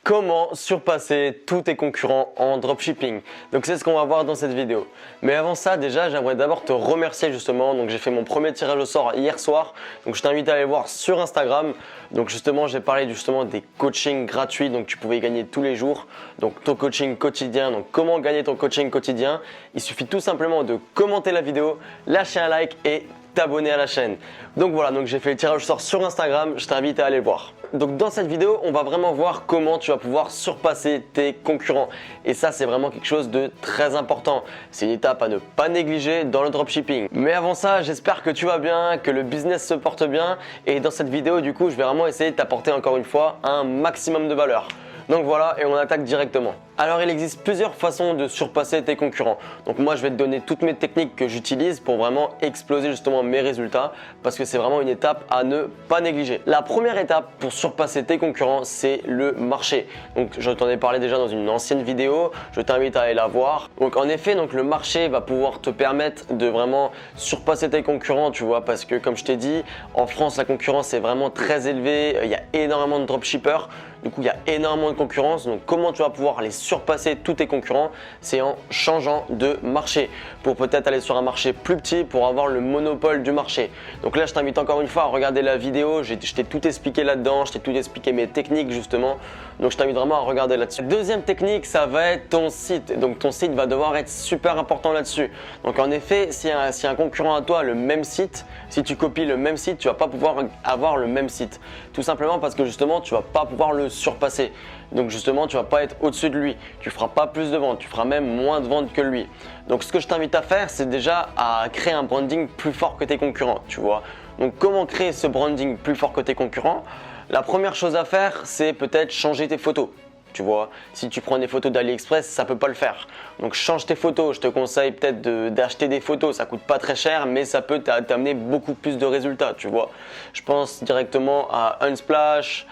Comment surpasser tous tes concurrents en dropshipping? Donc c'est ce qu'on va voir dans cette vidéo. Mais avant ça, déjà j'aimerais d'abord te remercier justement. Donc j'ai fait mon premier tirage au sort hier soir. Donc je t'invite à aller voir sur Instagram. Donc justement j'ai parlé justement des coachings gratuits. Donc tu pouvais gagner tous les jours. Donc ton coaching quotidien. Donc comment gagner ton coaching quotidien? Il suffit tout simplement de commenter la vidéo, lâcher un like et t'abonner à la chaîne. Donc voilà, donc j'ai fait le tirage au sort sur Instagram, je t'invite à aller voir. Donc dans cette vidéo, on va vraiment voir comment tu vas pouvoir surpasser tes concurrents. Et ça, c'est vraiment quelque chose de très important. C'est une étape à ne pas négliger dans le dropshipping. Mais avant ça, j'espère que tu vas bien, que le business se porte bien. Et dans cette vidéo, du coup, je vais vraiment essayer de t'apporter encore une fois un maximum de valeur. Donc voilà, et on attaque directement. Alors il existe plusieurs façons de surpasser tes concurrents. Donc moi je vais te donner toutes mes techniques que j'utilise pour vraiment exploser justement mes résultats parce que c'est vraiment une étape à ne pas négliger. La première étape pour surpasser tes concurrents, c'est le marché. Donc je t'en ai parlé déjà dans une ancienne vidéo, je t'invite à aller la voir. Donc en effet, donc le marché va pouvoir te permettre de vraiment surpasser tes concurrents, tu vois, parce que comme je t'ai dit, en France la concurrence est vraiment très élevée, il y a énormément de dropshippers. Du coup, il y a énormément de concurrence. Donc, comment tu vas pouvoir les surpasser tous tes concurrents? C'est en changeant de marché pour peut-être aller sur un marché plus petit pour avoir le monopole du marché. Donc là, je t'invite encore une fois à regarder la vidéo. Je t'ai tout expliqué là-dedans. Je t'ai tout expliqué mes techniques justement. Donc, je t'invite vraiment à regarder là-dessus. Deuxième technique, ça va être ton site. Donc, ton site va devoir être super important là-dessus. Donc, en effet, si un concurrent à toi a le même site, si tu copies le même site, tu vas pas pouvoir avoir le même site. Tout simplement parce que justement, tu vas pas pouvoir le surpasser. Donc justement, tu vas pas être au-dessus de lui. Tu feras pas plus de ventes, tu feras même moins de ventes que lui. Donc ce que je t'invite à faire, c'est déjà à créer un branding plus fort que tes concurrents, tu vois. Donc comment créer ce branding plus fort que tes concurrents? La première chose à faire, c'est peut-être changer tes photos. Tu vois, si tu prends des photos d'AliExpress, ça peut pas le faire. Donc change tes photos. Je te conseille peut-être d'acheter des photos. Ça coûte pas très cher, mais ça peut t'amener beaucoup plus de résultats. Tu vois, je pense directement à Unsplash,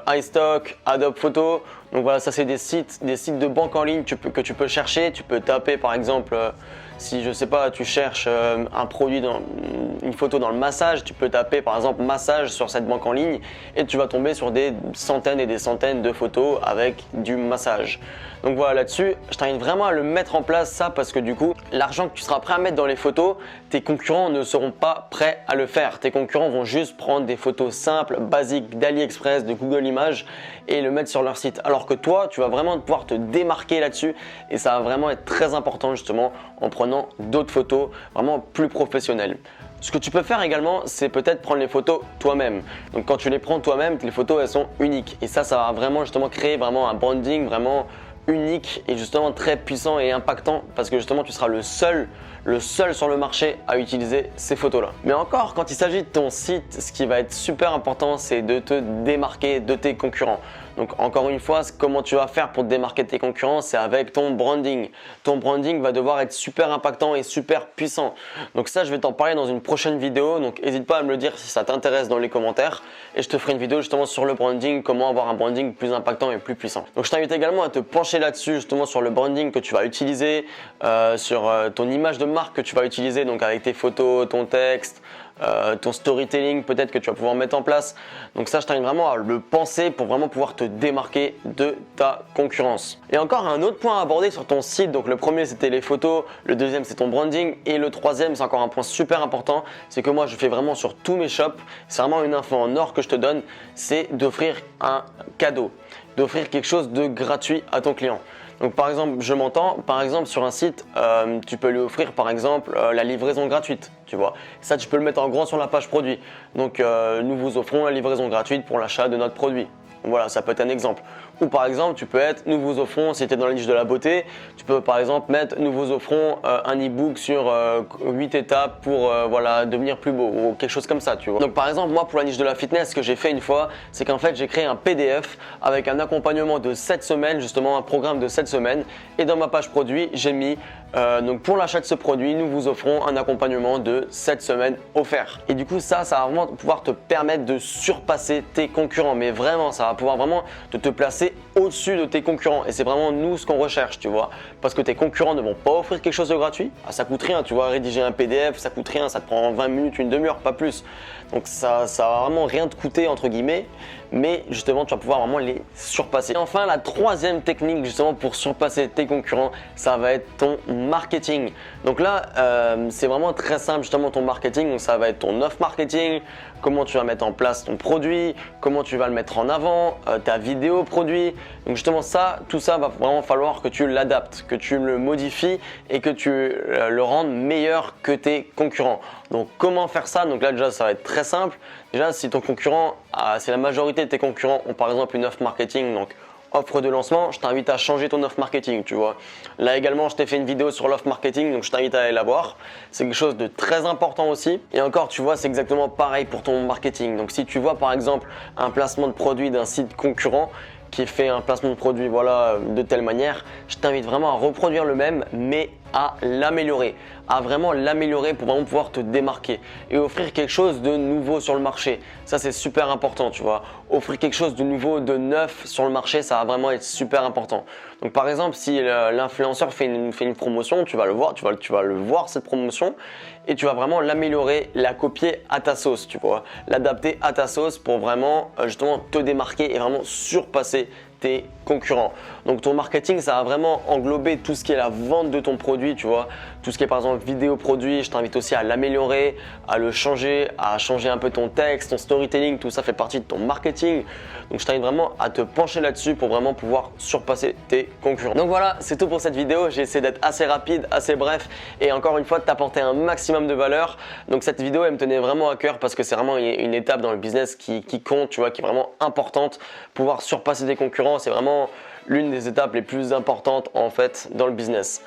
iStock, Adobe Photo. Donc voilà, ça c'est des sites de banque en ligne que tu peux chercher. Tu peux taper par exemple, si je sais pas, tu cherches un produit une photo dans le massage, tu peux taper par exemple massage sur cette banque en ligne et tu vas tomber sur des centaines et des centaines de photos avec du massage. Donc voilà, là-dessus, je t'invite vraiment à le mettre en place ça parce que du coup, l'argent que tu seras prêt à mettre dans les photos, tes concurrents ne seront pas prêts à le faire. Tes concurrents vont juste prendre des photos simples, basiques d'AliExpress, de Google Images et le mettre sur leur site. Alors que toi, tu vas vraiment pouvoir te démarquer là-dessus et ça va vraiment être très important justement en prenant d'autres photos vraiment plus professionnelles. Ce que tu peux faire également, c'est peut-être prendre les photos toi-même. Donc quand tu les prends toi-même, les photos elles sont uniques et ça va vraiment justement créer vraiment un branding vraiment unique et justement très puissant et impactant parce que justement tu seras le seul sur le marché à utiliser ces photos là. Mais encore, quand il s'agit de ton site, ce qui va être super important, c'est de te démarquer de tes concurrents. Donc encore une fois, comment tu vas faire pour te démarquer de tes concurrents? C'est avec ton branding. Ton branding va devoir être super impactant et super puissant. Donc ça, je vais t'en parler dans une prochaine vidéo. Donc n'hésite pas à me le dire si ça t'intéresse dans les commentaires. Et je te ferai une vidéo justement sur le branding, comment avoir un branding plus impactant et plus puissant. Donc je t'invite également à te pencher là-dessus justement sur le branding que tu vas utiliser, sur ton image de marque que tu vas utiliser, donc avec tes photos, ton texte, ton storytelling peut-être que tu vas pouvoir mettre en place. Donc ça, je t'invite vraiment à le penser pour vraiment pouvoir te démarquer de ta concurrence. Et encore un autre point à aborder sur ton site. Donc le premier c'était les photos, le deuxième c'est ton branding et le troisième c'est encore un point super important, c'est que moi je fais vraiment sur tous mes shops, c'est vraiment une info en or que je te donne, c'est d'offrir un cadeau, d'offrir quelque chose de gratuit à ton client. Donc par exemple, je m'entends, par exemple sur un site, tu peux lui offrir par exemple la livraison gratuite, tu vois. Ça, tu peux le mettre en grand sur la page produit. Donc nous vous offrons la livraison gratuite pour l'achat de notre produit. Voilà, ça peut être un exemple. Ou par exemple, tu peux être, nous vous offrons, si tu es dans la niche de la beauté, tu peux par exemple mettre, nous vous offrons un e-book sur 8 étapes pour voilà, devenir plus beau ou quelque chose comme ça, tu vois. Donc par exemple, moi pour la niche de la fitness, ce que j'ai fait une fois, c'est qu'en fait, j'ai créé un PDF avec un accompagnement de 7 semaines, justement un programme de 7 semaines. Et dans ma page produit, j'ai mis, donc pour l'achat de ce produit, nous vous offrons un accompagnement de 7 semaines offert. Et du coup, ça va vraiment pouvoir te permettre de surpasser tes concurrents. Mais vraiment, ça va pouvoir vraiment te placer au-dessus de tes concurrents et c'est vraiment nous ce qu'on recherche, tu vois, parce que tes concurrents ne vont pas offrir quelque chose de gratuit. Ça coûte rien, tu vois, rédiger un PDF ça coûte rien, ça te prend 20 minutes, une demi-heure, pas plus. Donc ça va vraiment rien te coûter entre guillemets, mais justement tu vas pouvoir vraiment les surpasser. Et enfin, la troisième technique justement pour surpasser tes concurrents, ça va être ton marketing. Donc là, c'est vraiment très simple justement ton marketing. Donc ça va être ton offre marketing, comment tu vas mettre en place ton produit, comment tu vas le mettre en avant, ta vidéo produit. Donc justement ça, tout ça va vraiment falloir que tu l'adaptes, que tu le modifies et que tu le rendes meilleur que tes concurrents. Donc comment faire ça? Donc là déjà ça va être très simple. Déjà si ton concurrent, si la majorité de tes concurrents ont par exemple une offre marketing, donc offre de lancement, je t'invite à changer ton offre marketing, tu vois. Là également, je t'ai fait une vidéo sur l'offre marketing, donc je t'invite à aller la voir. C'est quelque chose de très important aussi. Et encore, tu vois, c'est exactement pareil pour ton marketing. Donc si tu vois par exemple un placement de produit d'un site concurrent qui fait un placement de produit de telle manière, je t'invite vraiment à reproduire le même, mais à l'améliorer, à vraiment l'améliorer pour vraiment pouvoir te démarquer et offrir quelque chose de nouveau sur le marché. Ça, c'est super important, tu vois. Offrir quelque chose de nouveau, de neuf sur le marché, ça va vraiment être super important. Donc par exemple, si l'influenceur fait une promotion, tu vas le voir, tu vas le voir cette promotion et tu vas vraiment l'améliorer, la copier à ta sauce, tu vois, l'adapter à ta sauce pour vraiment justement te démarquer et vraiment surpasser tes concurrents. Donc ton marketing, ça va vraiment englober tout ce qui est la vente de ton produit, tu vois, tout ce qui est par exemple vidéo produit. Je t'invite aussi à l'améliorer, à le changer, à changer un peu ton texte, ton storytelling, tout ça fait partie de ton marketing. Donc je t'invite vraiment à te pencher là-dessus pour vraiment pouvoir surpasser tes concurrents. Donc voilà, c'est tout pour cette vidéo. J'ai essayé d'être assez rapide, assez bref et encore une fois de t'apporter un maximum de valeur. Donc cette vidéo, elle me tenait vraiment à cœur parce que c'est vraiment une étape dans le business qui compte, tu vois, qui est vraiment importante. Pouvoir surpasser tes concurrents, c'est vraiment l'une des étapes les plus importantes en fait dans le business.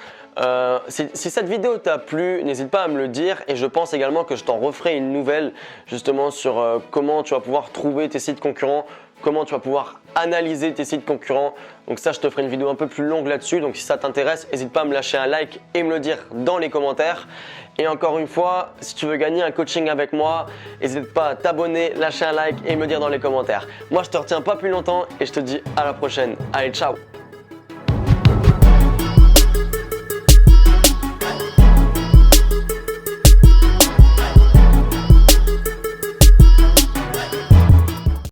Si cette vidéo t'a plu, n'hésite pas à me le dire et je pense également que je t'en referai une nouvelle justement sur comment tu vas pouvoir trouver tes sites concurrents, comment tu vas pouvoir analyser tes sites concurrents. Donc ça, je te ferai une vidéo un peu plus longue là-dessus. Donc si ça t'intéresse, n'hésite pas à me lâcher un like et me le dire dans les commentaires. Et encore une fois, si tu veux gagner un coaching avec moi, n'hésite pas à t'abonner, lâcher un like et me le dire dans les commentaires. Moi, je te retiens pas plus longtemps et je te dis à la prochaine. Allez, ciao!